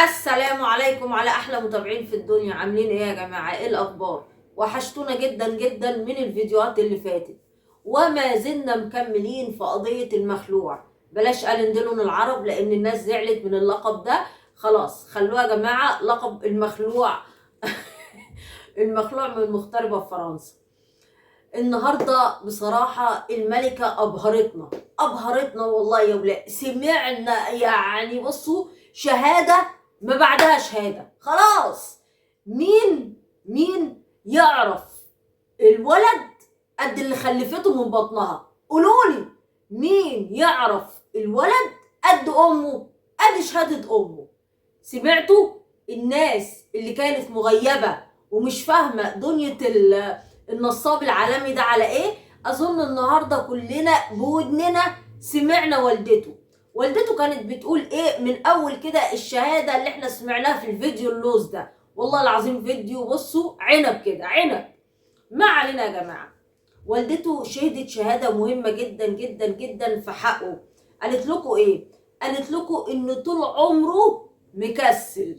السلام عليكم على احلى متابعين في الدنيا. عاملين ايه يا جماعه؟ ايه الاخبار؟ وحشتونا جدا جدا من الفيديوهات اللي فاتت، وما زلنا مكملين في قضيه المخلوع. بلاش قال دلون العرب لان الناس زعلت من اللقب ده. خلاص خلوه يا جماعه لقب المخلوع. المخلوع من مغتربه في فرنسا. النهارده بصراحه الملكه ابهرتنا والله يا ولاد. سمعنا يعني بصوا شهاده ما بعدها شهاده. خلاص مين يعرف الولد قد اللي خلفته من بطنها؟ قولولي مين يعرف الولد قد امه، قد شهاده امه؟ سمعتوا الناس اللي كانت مغيبه ومش فاهمه دنيا النصاب العالمي ده على ايه؟ اظن النهارده كلنا بودننا سمعنا والدته كانت بتقول ايه من اول كده. الشهاده اللي احنا سمعناها في الفيديو اللوز ده، والله العظيم فيديو بصوا عنب كده عنب. ما علينا يا جماعه. والدته شهدت شهاده مهمه جدا جدا جدا في حقه. قالت لكم ايه؟ قالت لكم انه طول عمره مكسل،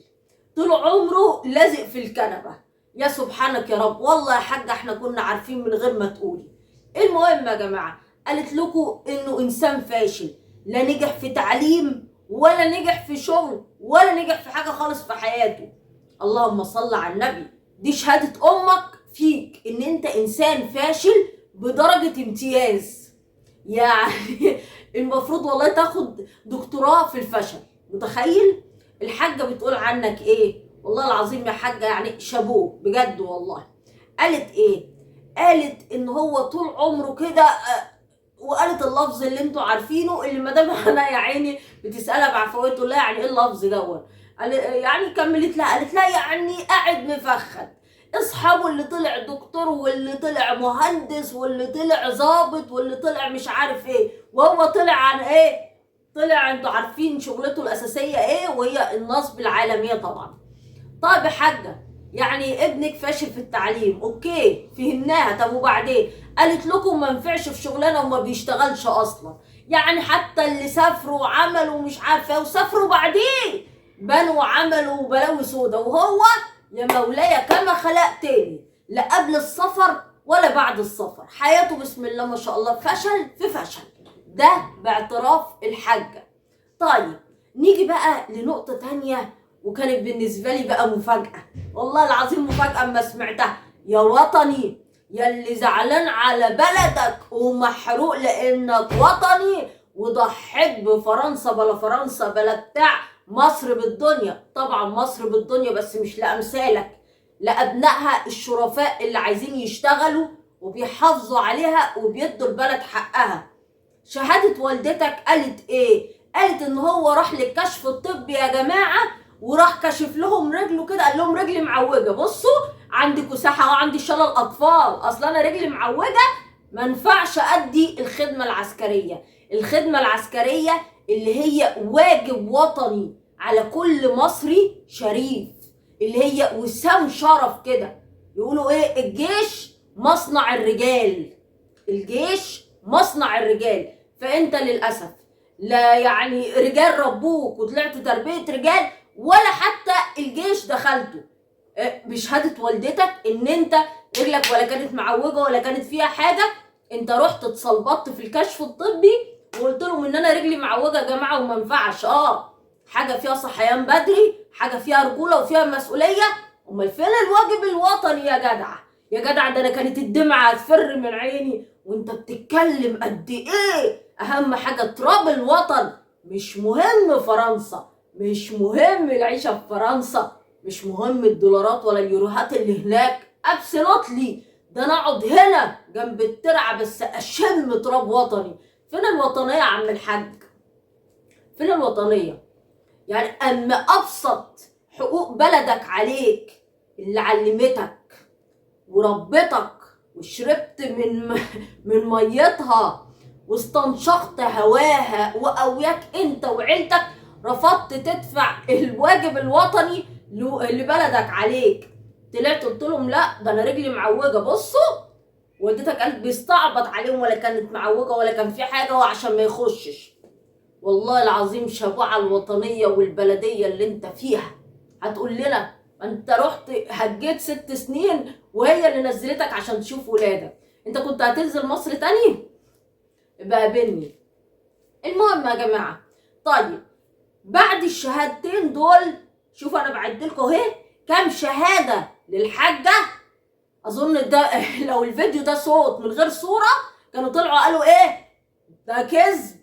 طول عمره لازق في الكنبه. يا سبحانك يا رب، والله يا حاجه احنا كنا عارفين من غير ما تقولي. المهم يا جماعه، قالت لكم انه انسان فاشل، لا نجح في تعليم ولا نجح في شغل ولا نجح في حاجه خالص في حياته. اللهم صل على النبي. دي شهاده امك فيك ان انت انسان فاشل بدرجه امتياز. يعني المفروض والله تاخد دكتوراه في الفشل. متخيل؟ الحاجه بتقول عنك ايه؟ والله العظيم يا حاجه يعني شابوه بجد والله. قالت ايه؟ قالت ان هو طول عمره كده وقالت اللفظ اللي انتوا عارفينه اللي مدام انا يا عيني بتسالها بعفويه لا يعني ايه اللفظ دوت. يعني كملت لها قالت لها يعني قاعد مفخد. اصحابه اللي طلع دكتور واللي طلع مهندس واللي طلع ظابط واللي طلع مش عارف ايه، وهو طلع عن ايه؟ طلع انتوا عارفين شغلته الاساسيه ايه؟ وهي النصب العالميه طبعا. طيب يا حاجه، يعني ابنك فاشل في التعليم، اوكي فهمناها. طب وبعدين؟ قالت لكم ما ينفعش في شغلانه وما بيشتغلش اصلا. يعني حتى اللي سافروا وعملوا مش عارفه وسافروا بعدين بنوا وعملوا بلاوي سودا، وهو يا مولاي كما خلقتني لا قبل السفر ولا بعد السفر، حياته بسم الله ما شاء الله فشل في فشل. ده باعتراف الحاجه. طيب نيجي بقى لنقطه تانيه، وكانت بالنسبه لي بقى مفاجاه، والله العظيم مفاجاه اما سمعتها. يا وطني يا اللي زعلان على بلدك ومحروق لانك وطني وضحيت بفرنسا بلا فرنسا بلا بتاع، مصر بالدنيا. طبعا مصر بالدنيا بس مش لامثالك، لابنائها الشرفاء اللي عايزين يشتغلوا وبيحافظوا عليها وبيدوا البلد حقها. شهادة والدتك قالت ايه؟ قالت ان هو راح للكشف الطبي يا جماعة، وراح كشف لهم رجله كده، قال لهم رجلي معوجة، بصوا عندي كساحة وعندي شلل اطفال، اصل انا رجلي معوجة ما ينفعش ادي الخدمة العسكرية. الخدمة العسكرية اللي هي واجب وطني على كل مصري شريف، اللي هي وسام شرف كده. يقولوا ايه؟ الجيش مصنع الرجال، الجيش مصنع الرجال. فانت للاسف لا يعني رجال ربوك وطلعت تربيه رجال، ولا حتى الجيش دخلته بشهاده والدتك ان انت رجلك ولا كانت معوجه ولا كانت فيها حاجه. انت رحت اتصلبطت في الكشف الطبي وقلت لهم ان انا رجلي معوجه يا جماعه وما ينفعش. حاجه فيها صحيان بدري، حاجه فيها رجوله وفيها مسؤوليه. امال فين الواجب الوطني يا جدع؟ يا جدع ده انا كانت الدمعه هتفر من عيني وانت بتتكلم قد ايه اهم حاجه تراب الوطن. مش مهم فرنسا، مش مهم العيشه في فرنسا، مش مهم الدولارات ولا اليوروهات اللي هناك، ابسلوتلي ده انا اقعد هنا جنب الترعه بس اشم تراب وطني. فين الوطنيه يا عم الحاج؟ فين الوطنيه؟ يعني اما ابسط حقوق بلدك عليك اللي علمتك وربتك وشربت من ميتها واستنشقت هواها وقوياك انت وعيلتك، رفضت تدفع الواجب الوطني لبلدك عليك. طلعت قلت لهم لا ده انا رجلي معوجه. بصوا والدتك قالت بيستعبط عليهم ولا كانت معوجه ولا كان في حاجه وعشان ما يخشش. والله العظيم شابوه على الوطنيه والبلديه اللي انت فيها. هتقول لنا ما انت رحت هجيت 6 سنين وهي اللي نزلتك عشان تشوف ولادك، انت كنت هتنزل مصر تاني؟ يبقى قابلني. المهم يا جماعه، طيب بعد الشهادتين دول، شوف انا بعد لكم اهي كام شهاده للحاجه. اظن ده لو الفيديو ده صوت من غير صوره كانوا طلعوا قالوا ايه ده كذب،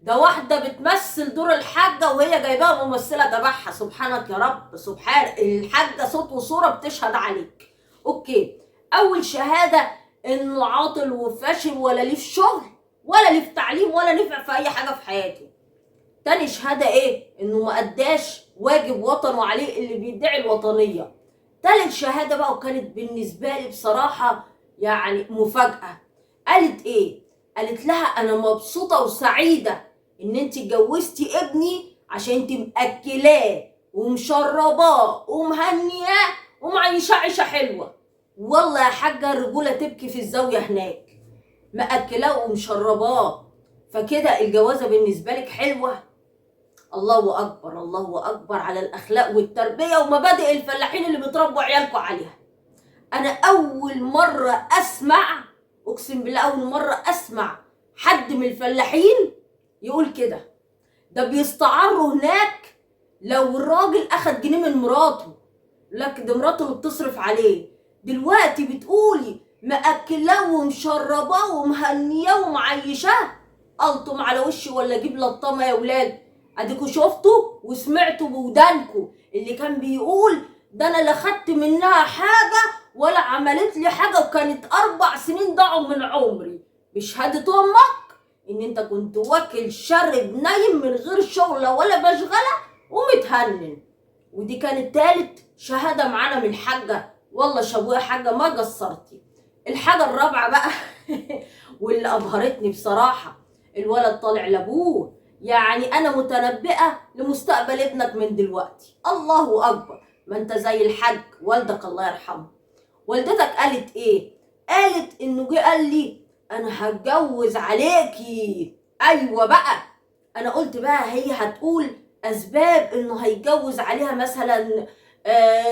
ده واحده بتمثل دور الحاجه وهي جايباها ممثله تبعها. سبحانك يا رب، سبحان الحاجه صوت وصوره بتشهد عليك. اوكي، اول شهاده انه عاطل وفاشل ولا ليه في شغل ولا ليه في تعليم ولا نفع في اي حاجه في حياته. تاني شهاده ايه؟ انه ما اداش واجب وطنه عليه اللي بيدعي الوطنيه. تالت شهاده بقى وكانت بالنسبه لي بصراحه يعني مفاجاه. قالت ايه؟ قالت لها انا مبسوطه وسعيده ان انت اتجوزتي ابني عشان انت مأكلاه ومشرباه ومهنياه ومعيشاه عيشه حلوه. والله يا حاجه الرجوله تبكي في الزاويه هناك، مأكلاه ومشرباه، فكده الجوازه بالنسبه لك حلوه؟ الله اكبر، الله اكبر على الاخلاق والتربيه ومبادئ الفلاحين اللي بتربوا عيالكم عليها. انا اول مره اسمع، اقسم بالله اول مره اسمع حد من الفلاحين يقول كده. ده بيستعروا هناك لو الراجل اخد جنيه من مراته، لكن ده مراته اللي بتصرف عليه. دلوقتي بتقولي مأكلاه ومشرباه ومهنياه ومعيشاه؟ قلتم على وشي ولا اجيب لطامه يا ولاد؟ اديكوا شفتوا وسمعتوا بودانكوا اللي كان بيقول ده انا لا خدت منها حاجه ولا عملت لي حاجه، وكانت 4 سنين ضاعوا من عمري بشهاده امك ان انت كنت واكل شارب نايم من غير شغله ولا بشغله ومتهنن. ودي كانت تالت شهاده معانا من الحاجه. والله شابوه يا حاجه ما قصرتي. الحاجه الرابعه بقى واللي ابهرتني بصراحه، الولد طالع لابوه. يعني انا متنبئه لمستقبل ابنك من دلوقتي. الله اكبر، ما انت زي الحاج والدك الله يرحمه. والدتك قالت ايه؟ قالت انه جه قال لي انا هتجوز عليكي. ايوه بقى، انا قلت بقى هي هتقول اسباب انه هيتجوز عليها، مثلا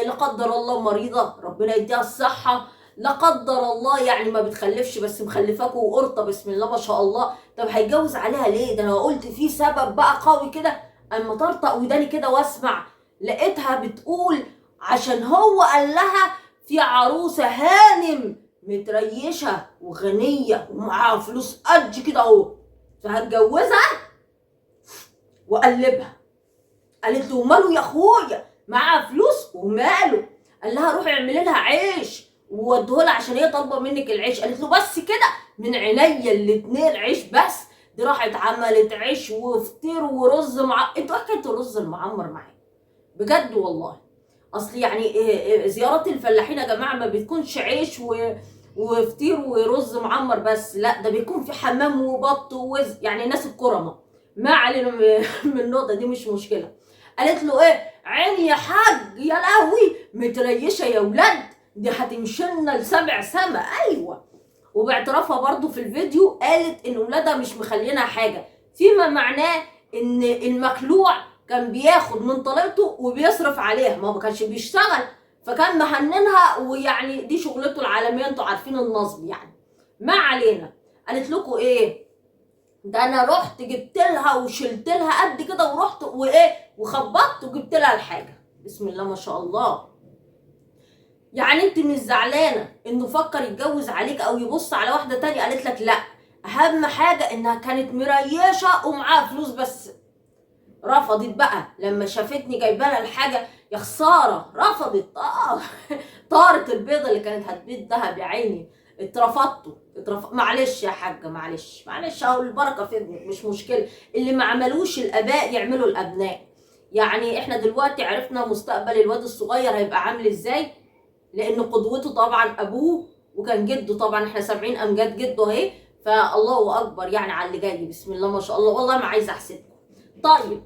لا قدر الله مريضه ربنا يديها الصحه، لا قدر الله يعني ما بتخلفش بس مخلفاكوا وقرطه بسم الله ما شاء الله. طب هيتجوز عليها ليه؟ ده انا قلت في سبب بقى قوي كده. اما طرطق وداني كده واسمع لقيتها بتقول عشان هو قال لها في عروسه هانم متريشه وغنيه ومعاها فلوس قد كده اهو فهتجوزها وقلبها. قالت له وماله يا اخويا معاها فلوس وماله؟ قال لها روحي اعملي لها عيش ووديهولها عشان هي طالبه منك العيش. قالت له بس كده؟ من عينيا الاتنين عيش بس. دي راحت عملت عيش وفطير ورز انتوا حكايه الرز المعمر معايا بجد والله. اصل يعني زيارات الفلاحين يا جماعه ما بتكونش عيش وفطير ورز معمر بس، لا ده بيكون في حمام وبط ووز، يعني ناس الكرمه. ما علينا من النقطه دي مش مشكله. قالت له ايه عيني يا حاج يا لهوي متريشه يا ولاد، دي هتمشلنا ل7 سما. ايوه، وباعترافها برضو في الفيديو قالت ان ولادها مش مخلينها حاجه، فيما معناه ان المخلوع كان بياخد من طليقته وبيصرف عليها، ما كانش بيشتغل فكان مهننها، ويعني دي شغلته العالميه، انتوا عارفين النصب يعني. ما علينا. قالت لكم ايه؟ ده انا رحت جبت لها وشلت لها قد كده ورحت وايه وخبطت وجبت لها الحاجه. بسم الله ما شاء الله. يعني انت مش زعلانه انه فكر يتجوز عليك او يبص على واحده تانية؟ قالت لك لا، اهم حاجه انها كانت مريشه ومعاها فلوس بس. رفضت بقى لما شافتني جايبه لها الحاجه، يا خساره رفضت. طارت البيضه اللي كانت هتبيض دهب يا عيني. معلش يا حاجه، معلش اهو البركه في ابنك مش مشكله. اللي ما عملوش الاباء يعملوا الابناء. يعني احنا دلوقتي عرفنا مستقبل الواد الصغير هيبقى عامل ازاي، لان قدوته طبعا ابوه وكان جده، طبعا احنا 70 امجاد جده اهي، فالله اكبر يعني على اللي جاي. بسم الله ما شاء الله، والله ما عايزه احسدكم. طيب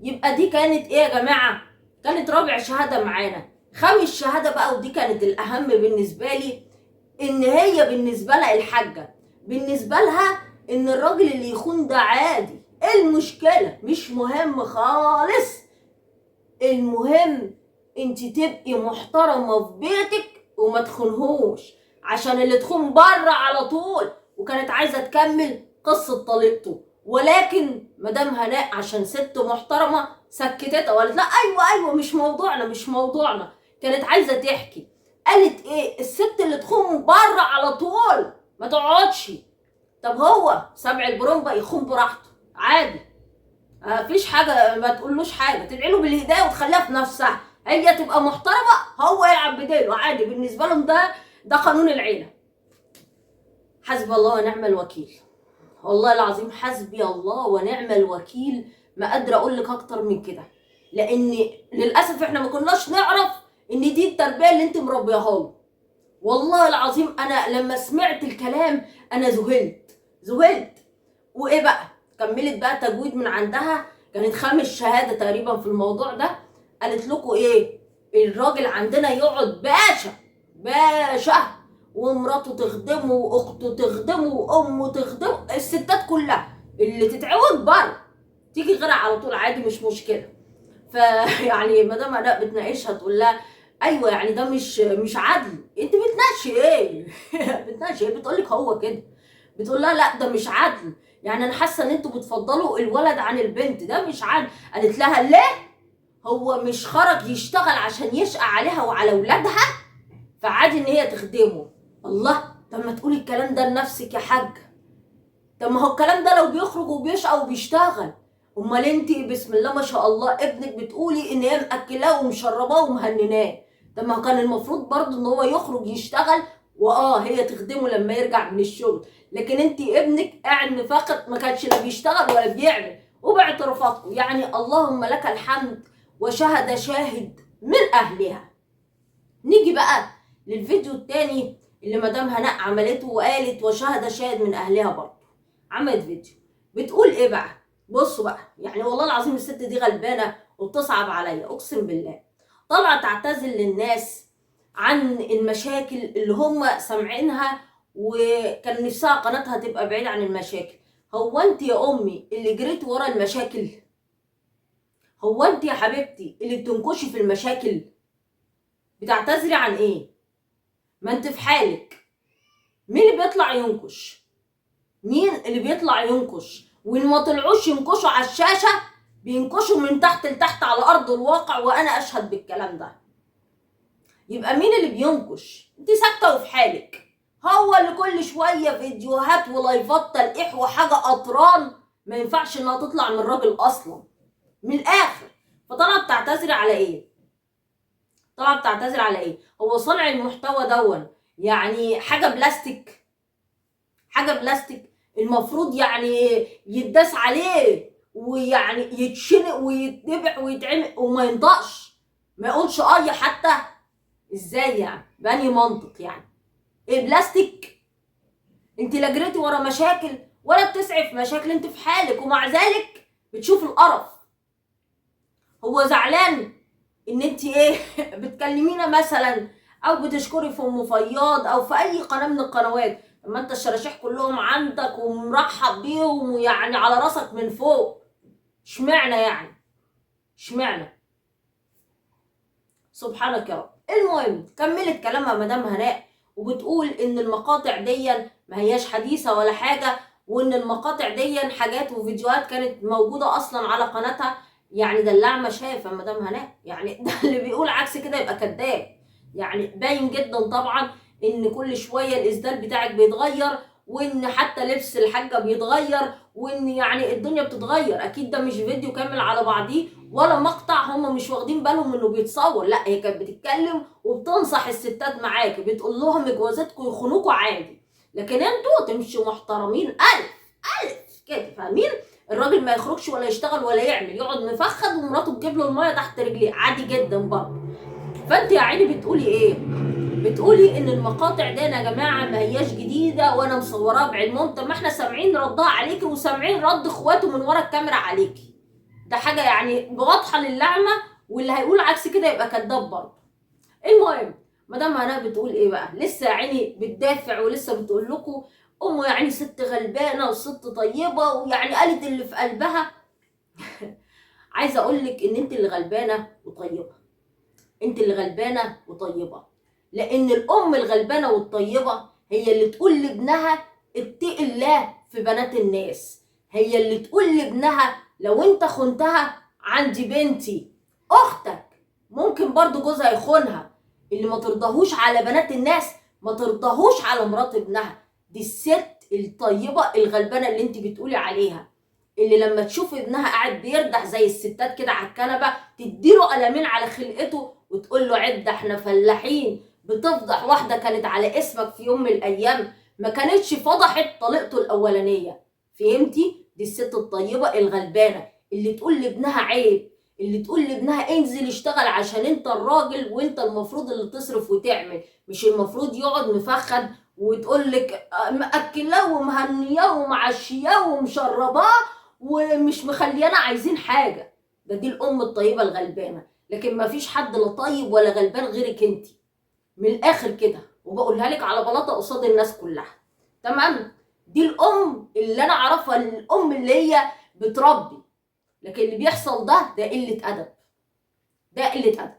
يبقى دي كانت ايه يا جماعه؟ كانت رابع شهاده معانا. خامس شهاده بقى ودي كانت الاهم بالنسبه لي، ان هي بالنسبه لها الحاجه بالنسبه لها ان الراجل اللي يخون ده عادي، المشكله مش مهم خالص، المهم انت تبقي محترمه في بيتك وما تخونهوش، عشان اللي تخون بره على طول. وكانت عايزه تكمل قصه طليقته، ولكن مدام هناء عشان ست محترمه سكتتها وقالت لا ايوه مش موضوعنا مش موضوعنا. كانت عايزه تحكي، قالت ايه؟ الست اللي تخون بره على طول ما تقعدش. طب هو سبع البرومبا يخون براحته عادي، مفيش حاجه، ما تقولوش حاجه، تدعي له بالهدايه وتخليها في نفسها. هي تبقى محترمه، هو يلعب بديله عادي، بالنسبه لهم ده قانون العيله. حسبي الله ونعم الوكيل، والله العظيم حسبي الله ونعم الوكيل. ما قادره اقول لك اكتر من كده، لان للاسف احنا ما كناش نعرف ان دي التربيه اللي انت مربياها له. والله العظيم انا لما سمعت الكلام انا ذهلت. وايه بقى؟ كملت بقى تجويد من عندها، كانت 5 شهاده تقريبا في الموضوع ده. قالت لكم ايه؟ الراجل عندنا يقعد باشا ومراته تخدمه واخته تخدمه وامه تخدمه، الستات كلها اللي تتعود بره تيجي غيرها على طول عادي مش مشكله. فيعني مدام انا بتناقشها تقول لها ايوه يعني ده مش عدل. انت بتناقشي ايه؟ بتناقشي ايه؟ بتقول لك هو كده. بتقول لها لا ده مش عدل، يعني انا حاسه ان انتوا بتفضلوا الولد عن البنت، ده مش عدل. قالت لها ليه؟ هو مش خرج يشتغل عشان يشقى عليها وعلى ولادها؟ فعادي ان هي تخدمه. الله، طب ما تقولي الكلام ده لنفسك يا حاج. طب ما هو الكلام ده لو بيخرج وبيشقى وبيشتغل، امال انت بسم الله ما شاء الله ابنك بتقولي ان هي مأكلاه ومشرباه ومهنناه. طب ما كان المفروض برضه ان هو يخرج يشتغل هي تخدمه لما يرجع من الشغل. لكن انت ابنك قاعد مفخت، ما كانش لا بيشتغل ولا بيعمل. وباعترافاتكم يعني اللهم لك الحمد وشهد شاهد من اهلها. نيجي بقى للفيديو التاني اللي مدام هناء عملته وقالت وشهد شاهد من اهلها برضه. عملت فيديو بتقول ايه بقى؟ بصوا بقى، يعني والله العظيم الست دي غلبانه وبتصعب عليا اقسم بالله. طالعه تعتذر للناس عن المشاكل اللي هم سامعينها، وكان نفسها قناتها تبقى بعيده عن المشاكل. هو انت يا امي اللي جريت ورا المشاكل؟ هو انت يا حبيبتي اللي بتنكشي في المشاكل؟ بتعتذري عن ايه؟ ما انت في حالك. مين اللي بيطلع ينكش؟ مين اللي بيطلع ينكش؟ وان ما طلعوش ينكشوا على الشاشه بينكشوا من تحت لتحت على ارض الواقع، وانا اشهد بالكلام ده. يبقى مين اللي بينكش؟ انت ساكته وفي حالك. هو اللي كل شويه فيديوهات ولايفات تلقيح وحاجه قطران ما ينفعش انها تطلع من الراجل اصلا، من الاخر. فطلعت بتعتذري على ايه؟ طلعت بتعتذر على ايه؟ هو صنع المحتوى دون يعني حاجه بلاستيك؟ حاجه بلاستيك المفروض يعني يتداس عليه ويعني يتشنق ويتدبع ويتعمل وما ينطقش، ما يقولش حتى؟ ازاي يعني؟ بأنهي منطق يعني؟ ايه بلاستيك؟ انت لا جريتي ورا مشاكل ولا بتسعي في مشاكل، انت في حالك ومع ذلك بتشوف القرف. هو زعلان ان انت ايه بتكلمينا مثلا او بتشكري في ام فياض او في اي قناه من القنوات؟ اما انت الشراشيح كلهم عندك ومرحب بيهم ويعني على راسك من فوق، اشمعنى يعني؟ اشمعنى؟ سبحانك يا رب. المهم كملت كلامها مدام هناء وبتقول ان المقاطع دي ما هياش حديثه ولا حاجه، وان المقاطع دي حاجات وفيديوهات كانت موجوده اصلا على قناتها. يعني ده اللعمه شايفه مدام هناء، يعني ده اللي بيقول عكس كده يبقى كذاب. يعني باين جدا طبعا ان كل شويه الاسدال بتاعك بيتغير، وان حتى لبس الحاجه بيتغير، وان يعني الدنيا بتتغير. اكيد ده مش فيديو كامل على بعضيه ولا مقطع هم مش واخدين بالهم انه بيتصور، لا هي كانت بتتكلم وبتنصح الستات معاكي، بتقول لهم جوازاتكم يخونوكوا عادي، لكن انتوا تمشوا محترمين الف كده، فاهمين؟ الراجل ما يخرجش ولا يشتغل ولا يعمل، يقعد مفخد ومراته تجيب له الميه تحت رجليه عادي جدا برضه. فانت يا عيني بتقولي ايه؟ بتقولي ان المقاطع دي يا جماعه ما هياش جديده وانا مصوراها بعلمهم. طب ما احنا سامعين ردها عليكي وسامعين رد اخواته من ورا الكاميرا عليكي، ده حاجه يعني واضحه للعمه، واللي هيقول عكس كده يبقى كذاب برضه. المهم مدام هناء بتقول ايه بقى؟ لسه يا عيني بتدافع ولسه بتقول لكم امه يعني ست غلبانه وست طيبه ويعني قالت اللي في قلبها. عايزه اقول لك ان انت اللي غلبانه وطيبه، انت اللي غلبانه وطيبه، لان الام الغلبانه والطيبه هي اللي تقول لابنها اتقي الله في بنات الناس، هي اللي تقول لابنها لو انت خنتها عندي بنتي اختك ممكن برضو جوزها يخونها، اللي ما ترضاهوش على بنات الناس ما ترضاهوش على مرات ابنها. دي الست الطيبه الغلبانه اللي انت بتقولي عليها، اللي لما تشوف ابنها قاعد بيردح زي الستات كده على الكنبه تديله قلمين على خلقته وتقول له عد احنا فلاحين. بتفضح واحده كانت على اسمك في يوم من الايام ما كانتش فضحت طليقته الاولانيه. فهمتي؟ دي الست الطيبه الغلبانه اللي تقول لابنها عيب، اللي تقول لابنها انزل اشتغل عشان انت الراجل وانت المفروض اللي تصرف وتعمل، مش المفروض يقعد مفخد وتقول لك مأكلاه ومهنياه ومعشياه ومشرباه ومش مخليانا عايزين حاجه. دي الام الطيبه الغلبانه، لكن ما فيش حد لا طيب ولا غلبان غيرك انت، من الاخر كده، وبقولها لك على بلاطه قصاد الناس كلها. تمام؟ دي الام اللي انا اعرفها، الام اللي هي بتربي. لكن اللي بيحصل ده قله ادب، ده قله ادب.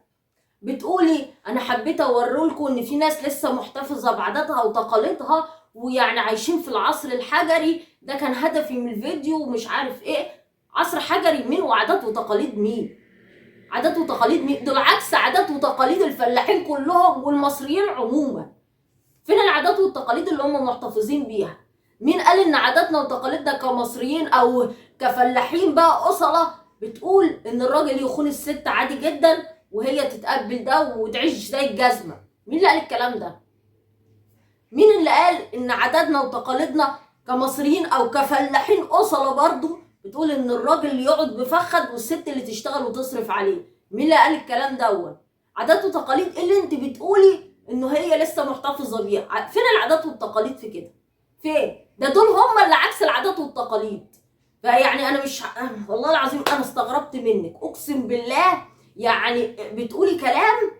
بتقولي انا حبيت اوريلكم ان في ناس لسه محتفظه بعاداتها وتقاليدها ويعني عايشين في العصر الحجري، ده كان هدفي من الفيديو ومش عارف ايه. عصر حجري مين وعادات وتقاليد مين؟ عادات وتقاليد مين؟ دول عكس عادات وتقاليد الفلاحين كلهم والمصريين عموما. فين العادات والتقاليد اللي هم محتفظين بيها؟ مين قال ان عاداتنا وتقاليدنا كمصريين او كفلاحين بقى اصله بتقول ان الراجل يخون الست عادي جدا وهي تتقبل ده وتعيش زي الجزمه؟ مين اللي قال الكلام ده؟ مين اللي قال ان عاداتنا وتقاليدنا كمصريين او كفلاحين اصله برضو بتقول ان الراجل اللي يقعد بفخد والست اللي تشتغل وتصرف عليه؟ مين اللي قال الكلام دوت؟ عادات وتقاليد ايه اللي انت بتقولي انه هي لسه محتفظه بيها؟ فين العادات والتقاليد في كده؟ فين؟ ده دول هم اللي عكس العادات والتقاليد. فيعني انا مش والله العظيم انا استغربت منك اقسم بالله. يعني بتقولي كلام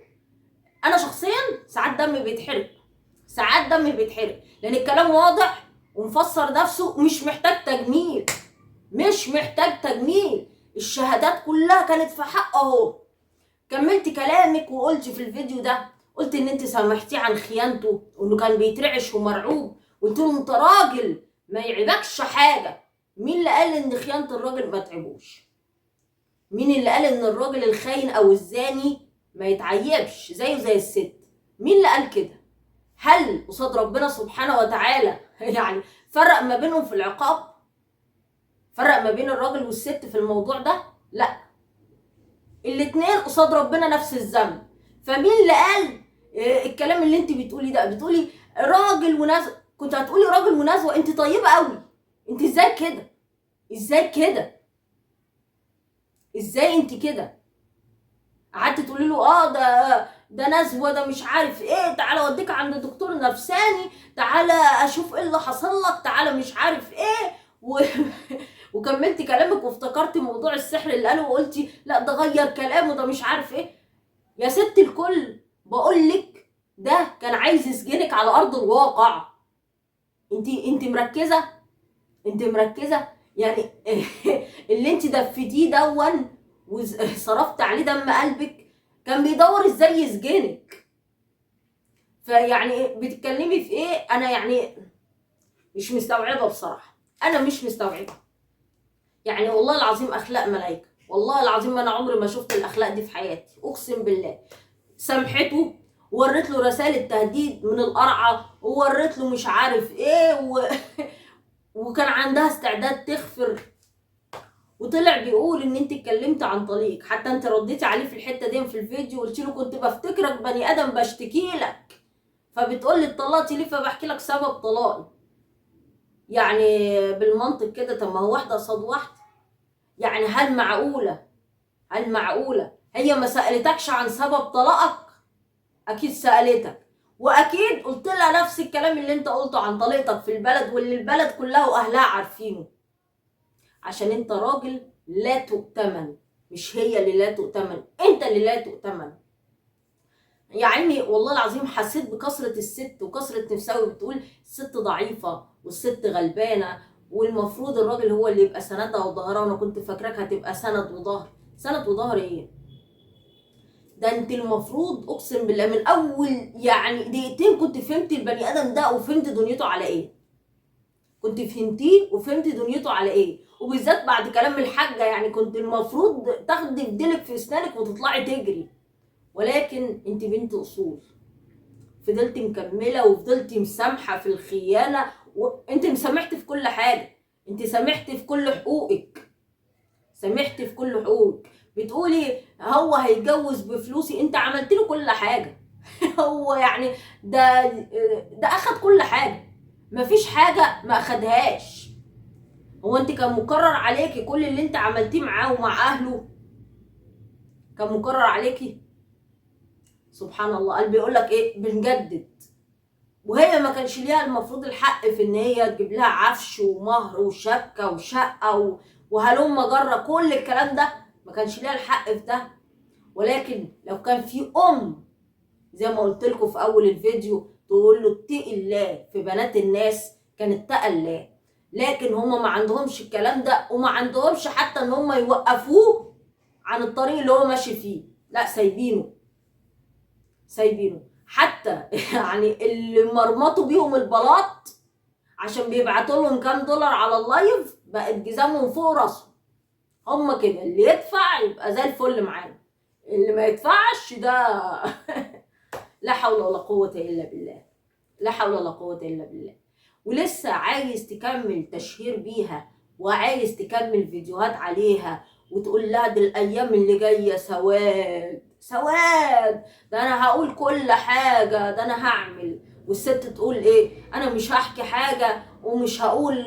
انا شخصيا ساعات دمي بيتحرق، ساعات دمي بيتحرق، لان الكلام واضح ومفسر نفسه، مش محتاج تجميل، مش محتاج تجميل. الشهادات كلها كانت في حق اهو. كملت كلامك وقلت في الفيديو ده، قلت ان انت سامحتيه عن خيانته وانه كان بيترعش ومرعوب. قلت له انت راجل ما يعيبكش حاجه. مين اللي قال ان خيانه الراجل ما تعبوش؟ مين اللي قال ان الراجل الخاين او الزاني ما يتعيبش زيه زي الست؟ مين اللي قال كده؟ هل قصاد ربنا سبحانه وتعالى يعني فرق ما بينهم في العقاب؟ فرق ما بين الراجل والست في الموضوع ده؟ لا، الاتنين قصاد ربنا نفس الذنب. فمين اللي قال الكلام اللي انت بتقولي ده؟ بتقولي راجل ونزوة. كنت هتقولي راجل ونزوة. انت طيبة قوي، انت ازاي كده؟ ازاي كده؟ ازاي انت كده؟ قعدت تقولي له ده نزوة، ده مش عارف ايه، تعالى اوديك عند دكتور نفساني، تعالى اشوف ايه اللي حصل لك، تعالى مش عارف ايه وكملت كلامك وافتكرت موضوع السحر اللي قاله وقلتي لا ده غير كلامه، ده مش عارف ايه. يا ست الكل بقولك ده كان عايز يسجنك على ارض الواقع. انت مركزه؟ انت مركزه يعني؟ اللي انت دفتيه دون وصرفت عليه دم قلبك كان بيدور ازاي يسجنك. فيعني بتتكلمي في ايه؟ انا يعني مش مستوعبه بصراحه، انا مش مستوعبه. يعني والله العظيم اخلاق ملايكه، والله العظيم انا عمري ما شفت الاخلاق دي في حياتي اقسم بالله. سامحته ووريت له رسائل تهديد من القرعه ووريت له مش عارف ايه وكان عندها استعداد تغفر، وطلع بيقول ان انت اتكلمت عن طليق. حتى انت رديتي عليه في الحته دي في الفيديو، قلت له كنت بفتكرك بني ادم بشتكي لك، فبتقول لي اتطلقتي ليه؟ فبحكي لك سبب طلاقي. يعني بالمنطق كده، طب ما هو واحده قصاد واحده. يعني هل معقوله هي ما سالتكش عن سبب طلاقك؟ اكيد سالتك، واكيد قلت لها نفس الكلام اللي انت قلته عن طليقتك في البلد واللي البلد كلها واهلها عارفينه. عشان انت راجل لا تؤتمن، مش هي اللي لا تؤتمن، انت اللي لا تؤتمن. يا عيني والله العظيم حسيت بكثرة الست وكثرة نفسها، بتقول الست ضعيفة والست غلبانة، والمفروض الراجل هو اللي يبقى سندها وظهرها، وانا كنت فاكراك هتبقى سند وظهر. سند وظهر ايه؟ ده انت المفروض اقسم بالله من اول يعني دقيقتين كنت فهمت البني ادم ده وفهمت دنيته على ايه. كنت فهمتيه وفهمت دنيته على ايه، وبالذات بعد كلام الحاجة يعني كنت المفروض تاخدي بديلك في اسنانك وتطلعي تجري. ولكن انت بنت اصول، فضلت مكمله وفضلت مسامحه في الخيانه، وانت مسامحتي في كل حاجه، انت سامحتي في كل حقوقك، سامحتي في كل حقوقك. بتقولي هو هيتجوز بفلوسي، انت عملت له كل حاجه. هو يعني ده اخد كل حاجه، مفيش حاجه ما اخدهاش. هو انت كان مقرر عليكي كل اللي انت عملتيه معاه ومع اهله؟ كان مقرر عليكي؟ سبحان الله. قلبي يقول لك ايه، بنجدد. وهي ما كانش ليها المفروض الحق في ان هي تجيب لها عفش ومهر وشبكه وشقه وهلم جره، كل الكلام ده ما كانش ليها الحق في ده. ولكن لو كان في زي ما قلت لكم في اول الفيديو تقول له اتقي الله في بنات الناس، كان اتقى الله. لكن هما ما عندهمش الكلام ده، وما عندهمش حتى ان هما يوقفوه عن الطريق اللي هو ماشي فيه، لا سايبينه، سايبينه. حتى يعني اللي مرمطوا بيهم البلاط عشان بيبعتوا لهم كام دولار على اللايف بقت جزامهم فوق راسهم. هما كده، اللي يدفع يبقى زي الفل معانا، اللي ما يدفعش ده لا حول ولا قوة الا بالله، لا حول ولا قوة الا بالله. ولسه عايز تكمل تشهير بيها وعايز تكمل فيديوهات عليها وتقول لها دي الايام اللي جايه سواد سواد، ده انا هقول كل حاجه، ده انا هعمل. والست تقول ايه، انا مش هحكي حاجه ومش هقول،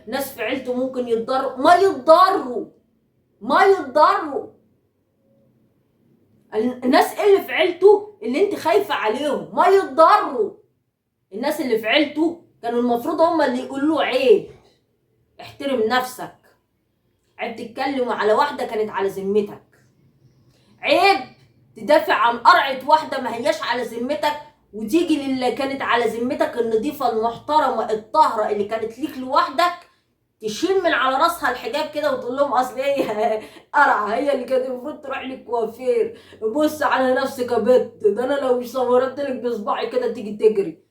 ناس في عيلته ممكن يتضروا. ما يتضروا، ما يتضروا. الناس اللي في عيلته اللي انت خايفه عليهم ما يتضروا. الناس اللي في عيلته كانوا المفروض هم اللي يقولوا له عيب، احترم نفسك. عيب تتكلم على واحده كانت على ذمتك، عيب تدافع عن قرعه واحده ما هياش على ذمتك، وتيجي للي كانت على ذمتك النظيفه المحترمه الطاهره اللي كانت ليك لوحدك، تشيل من على راسها الحجاب كده وتقول لهم اصل هي قرعه، هي اللي كانت المفروض تروح للكوافير. بص على نفسك يا بت، ده انا لو مش صورت لك بصباعي كده تيجي تجري.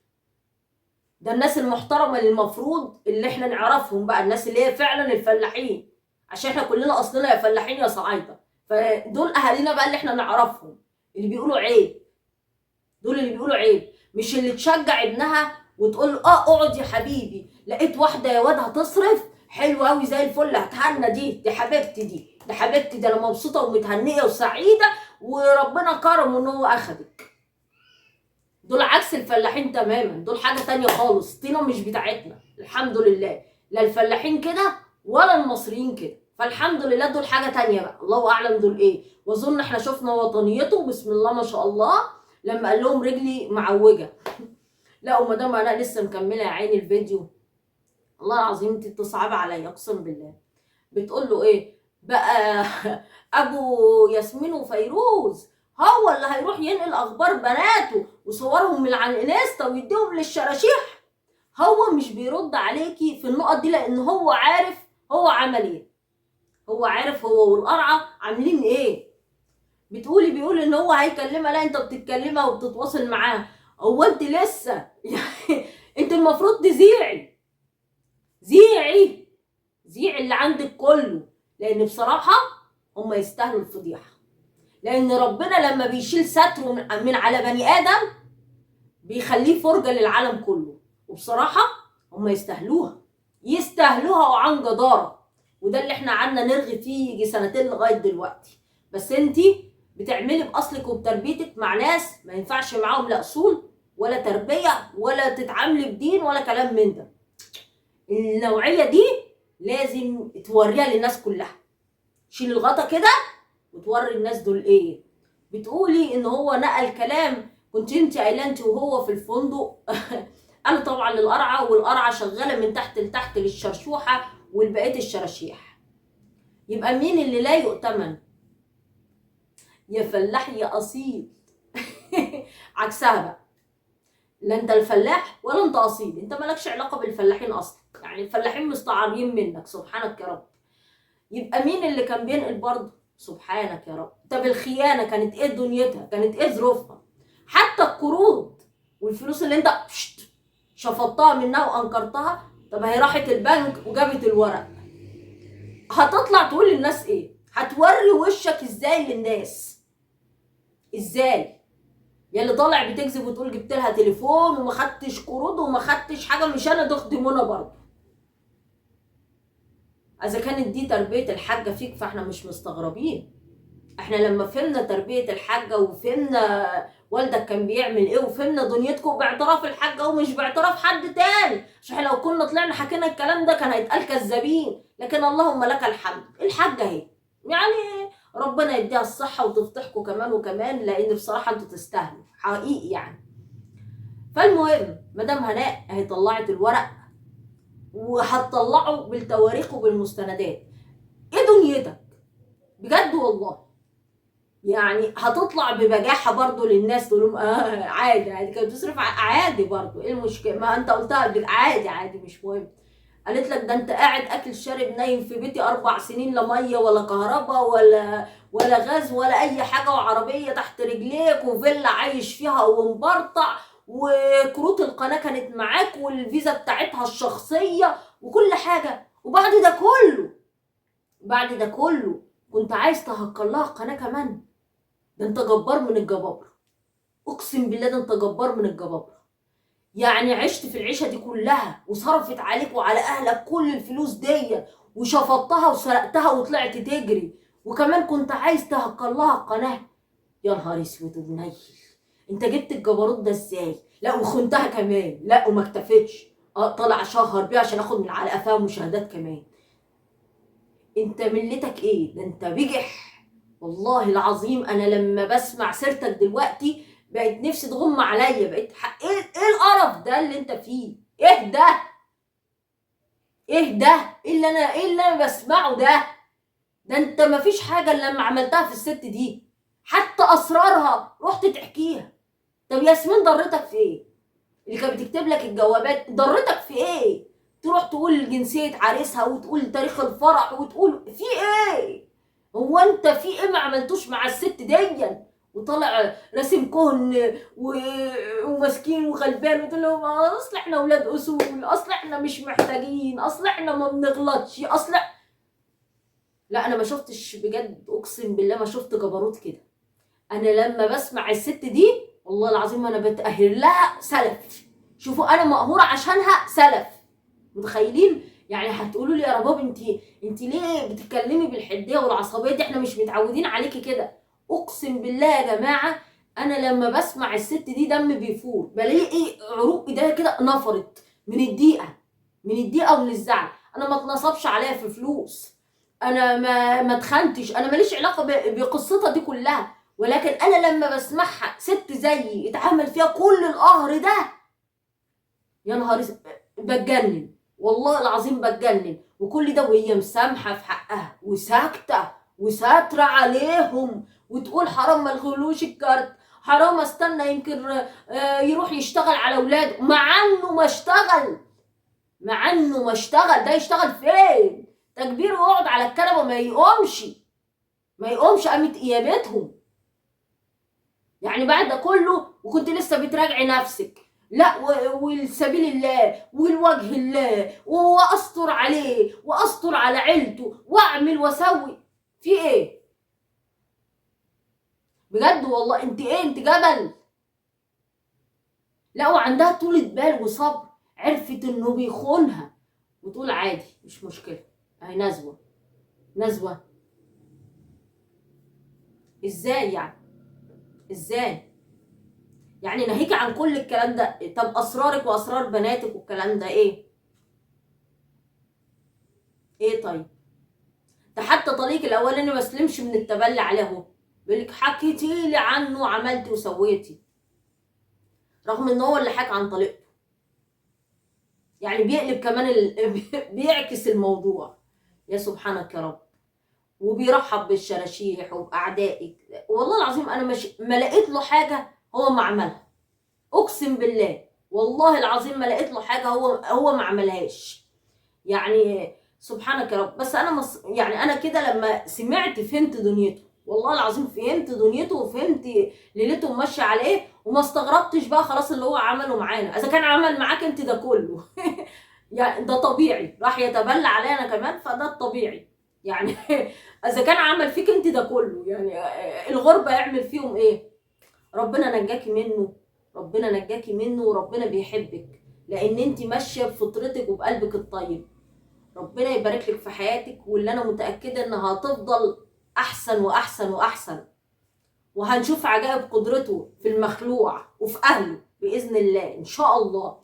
ده الناس المحترمه اللي المفروض اللي احنا نعرفهم بقى، الناس اللي هي فعلا الفلاحين، عشان احنا كلنا اصلنا يا فلاحين يا صعايده، فدول اهالينا بقى اللي احنا نعرفهم، اللي بيقولوا عيب. دول اللي بيقولوا عيب، مش اللي تشجع ابنها وتقول له اقعد يا حبيبي، لقيت واحده يا واد هتصرف حلو قوي زي الفل، هتهنى، دي حبيبتي، دي حبيبتي، ده انا مبسوطه ومتهنيه وسعيده وربنا كرمه ان هو اخدك. دول عكس الفلاحين تماما، دول حاجه تانية خالص، طينه مش بتاعتنا الحمد لله، لا الفلاحين كده ولا المصريين كده، فالحمد لله دول حاجه تانية بقى، الله اعلم دول ايه. واظن احنا شفنا وطنيته بسم الله ما شاء الله لما قال لهم رجلي معوجه. لا وما دام انا لسه مكمله يا عيني الفيديو، والله العظيم انت تصعبي عليا اقسم بالله. بتقول له ايه بقى؟ ابو ياسمين وفيروز هو اللي هيروح ينقل اخبار بناته وصورهم من على الانستا ويديهم للشراشيح؟ هو مش بيرد عليكي في النقط دي لان هو عارف هو عمل ايه، هو عارف هو والقرعه عاملين ايه. بيقول ان هو هيكلمها، لا انت بتتكلمها وبتتواصل معاها، هو انت لسه يعني انت المفروض تذيعي، زيعي اللي عندك كله، لان بصراحه هم يستاهلوا الفضيحه. لان ربنا لما بيشيل ستره من على بني ادم بيخليه فرجه للعالم كله، وبصراحه هم يستاهلوها، يستاهلوها وعن جداره. وده اللي احنا قعدنا نرغي فيه يجي سنتين لغايه دلوقتي. بس انتي بتعملي باصلك وبتربيتك مع ناس ما ينفعش معاهم لا اصول ولا تربيه ولا تتعاملي بدين ولا كلام من ده. النوعيه دي لازم توريها للناس كلها، شيل الغطا كده وتوري الناس دول ايه. بتقولي ان هو نقل كلام كنت انت قايله انت وهو في الفندق. قال طبعا للقرعه، والقرعه شغاله من تحت لتحت للشرشوحه والبقيه الشراشيح. يبقى مين اللي لا يؤتمن؟ يا فلاح يا اصيل. عكسها بقى، لا انت الفلاح ولا انت اصيل، انت مالكش علاقه بالفلاحين اصلا، يعني الفلاحين مستعارين منك، سبحانك يا رب. يبقى مين اللي كان بينقل برضه؟ سبحانك يا رب. طب الخيانه كانت ايه دنيتها؟ كانت ايه ظروفها؟ حتى القروض والفلوس اللي انت شفطتها منها وانكرتها، طب هي راحت البنك وجابت الورق، هتطلع تقول للناس ايه؟ هتوري وشك ازاي للناس؟ ازاي؟ يا اللي طالع بتكذب وتقول جبت لها تليفون وما خدتش قروض وما خدتش حاجه، مش انا تخدمونا برضه. اذا كانت دي تربيه الحاجه فيك فاحنا مش مستغربين. احنا لما فهمنا تربيه الحاجه وفهمنا والدك كان بيعمل ايه وفهمنا دنيتكم باعتراف الحاجه ومش باعتراف حد تاني، عشان احنا لو كنا طلعنا حكينا الكلام ده كان هيتقال كذابين، لكن اللهم لك الحمد الحاجه اهي، يعني ربنا يديها الصحه وتفتحكم كمان وكمان، لان بصراحه انتوا تستاهلوا حقيقي يعني. فالمهم مدام هناء اهي طلعت الورق وهتطلعه بالتواريخ وبالمستندات. ايه دنيتك بجد والله؟ يعني هتطلع ببجاحه برضو للناس تقول لهم عادي عادي كانت بتصرف عادي برضو، ايه المشكله؟ ما انت قلتها عادي عادي مش مهم. قالت لك ده انت قاعد اكل شارب نايم في بيتي 4 سنين، لا ميه ولا كهرباء ولا غاز ولا اي حاجه، وعربيه تحت رجليك وفيلا عايش فيها ومبرطع، وكروت القناه كانت معاك والفيزا بتاعتها الشخصيه وكل حاجه، وبعد ده كله كنت عايز تهكر لها القناه كمان؟ ده انت جبار من الجبابره، اقسم بالله ده انت جبار من الجبابره. يعني عشت في العيشه دي كلها وصرفت عليك وعلى اهلك كل الفلوس دي وشفطتها وسرقتها وطلعت تجري، وكمان كنت عايز تهكر لها القناه؟ يا نهار اسود ومنيل، انت جبت الجبروت ده ازاي؟ لا وخنتها كمان، لا وما اكتفتش، طلع شهر بيها عشان اخد من على قفاها مشاهدات كمان. انت ملتك ايه؟ ده انت بجح. والله العظيم انا لما بسمع سيرتك دلوقتي بقت نفسي تغم عليا، بقيت ايه القرف ده اللي انت فيه؟ ايه ده؟ ايه ده؟ ايه اللي انا بسمعه ده؟ ده انت مفيش حاجه الا لما عملتها في الست دي، حتى اسرارها رحت تحكيها. طب ياسمين ضرتك في ايه؟ اللي كانت بتكتب لك الجوابات ضرتك في ايه؟ تروح تقول جنسيه عريسها وتقول تاريخ الفرح وتقول في ايه؟ هو انت في ايه ما عملتوش مع الست دي؟ وطلع راسم كهن ومسكين وغلبان وتقول لهم اصل احنا اولاد اصول، اصل احنا مش محتاجين، اصل احنا ما بنغلطش، اصل. لا انا ما شفتش بجد، اقسم بالله ما شفت جبروت كده. انا لما بسمع الست دي والله العظيم انا بتأهل لها سلف. شوفوا انا مقهوره عشانها سلف، متخيلين؟ يعني هتقولوا لي يا رباب انت ليه بتتكلمي بالحديه والعصبيه دي؟ احنا مش متعودين عليكي كده. اقسم بالله يا جماعه انا لما بسمع الست دي دم بيفور، بلاقي عروق ايديا كده نفرت من الضيقه، ومن الزعل. انا ما اتنصبش عليها في فلوس، انا ما اتخنتش، انا ماليش علاقه بقصتها دي كلها، ولكن انا لما بسمعها ست زيي اتعمل فيها كل القهر ده، يا نهار بتجنن، والله العظيم بتجنن. وكل ده وهي مسامحه في حقها وساكته وساتره عليهم، وتقول حرام ما الغلوش الكارت، حرام استنى يمكن يروح يشتغل على اولاده، مع انه ما اشتغل. ده يشتغل فين؟ تكبير ويقعد على الكنبه ما يقومش قامت قيامتهم. يعني بعد ده كله وكنت لسه بتراجعي نفسك؟ لا والسبيل الله والوجه الله واستر عليه واستر على عيلته واعمل واسوي في ايه؟ بجد والله انت ايه؟ انت جبل. لا وعندها طولة بال وصبر، عرفت انه بيخونها وتقول عادي مش مشكله، اهي نزوه. ازاي يعني؟ ازاي يعني؟ ناهيك عن كل الكلام ده، طب اسرارك واسرار بناتك والكلام ده ايه؟ ايه طيب؟ ده حتى طليق الاولاني ما سلمش من التبلي عليه اهو، بيقول لك حكيتي لي عنه وعملتي وسويتي، رغم ان هو اللي حكى عن طليقته. يعني بيقلب كمان بيعكس الموضوع. يا سبحانك يا رب. وبيرحب بالشراشيح وباعدائك. والله العظيم انا مش ما لقيت له حاجه هو ما عملها، اقسم بالله والله العظيم ما لقيت له حاجه هو ما عملهاش. يعني سبحانك يا رب. بس انا يعني انا كده لما سمعت فهمت دنيته، والله العظيم فهمت دنيته وفهمت ليلته ماشيه على ايه، وما استغربتش بقى خلاص اللي هو عمله معانا. اذا كان عمل معاك انت ده كله يعني ده طبيعي، راح يتبلى عليا انا كمان، فده الطبيعي يعني اذا كان عمل فيك انت ده كله، يعني الغربه يعمل فيهم ايه؟ ربنا نجاكي منه، ربنا نجاكي منه، وربنا بيحبك لان انت ماشيه بفطرتك وبقلبك الطيب. ربنا يبارك لك في حياتك، واللي انا متاكده انها هتفضل احسن واحسن واحسن، وهنشوف عجائب قدرته في المخلوع وفي اهله باذن الله ان شاء الله.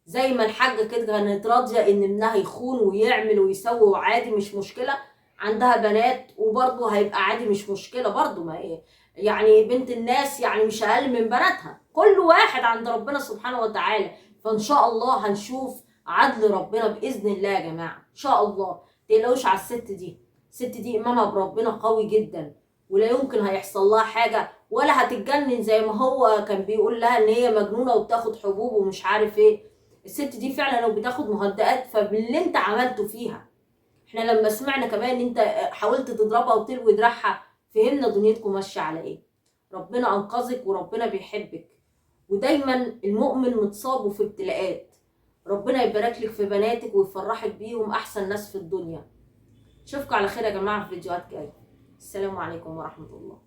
زي ما الحاجه كده كانت راضيه ان ابنها يخون ويعمل ويسوي وعادي مش مشكله، عندها بنات وبرضه هيبقى عادي مش مشكله برضه. ما هي يعني بنت الناس يعني مش اقل من بناتها، كل واحد عند ربنا سبحانه وتعالى. فان شاء الله هنشوف عدل ربنا باذن الله يا جماعه ان شاء الله. متقلقوش على الست دي، الست دي ايمانها بربنا قوي جدا، ولا يمكن هيحصل لها حاجه ولا هتتجنن زي ما هو كان بيقول لها ان هي مجنونه وبتاخد حبوب ومش عارف ايه. الست دي فعلا لو بتاخد مهدئات فباللي انت عملته فيها. احنا لما سمعنا كمان ان انت حاولت تضربها وتلوي دراعها، فهمنا دنيتكم ماشيه على ايه. ربنا انقذك وربنا بيحبك، ودايما المؤمن متصاب في ابتلاءات. ربنا يبارك لك في بناتك ويفرحك بيهم، احسن ناس في الدنيا. اشوفكم على خير يا جماعه في فيديوهات جايه. السلام عليكم ورحمه الله.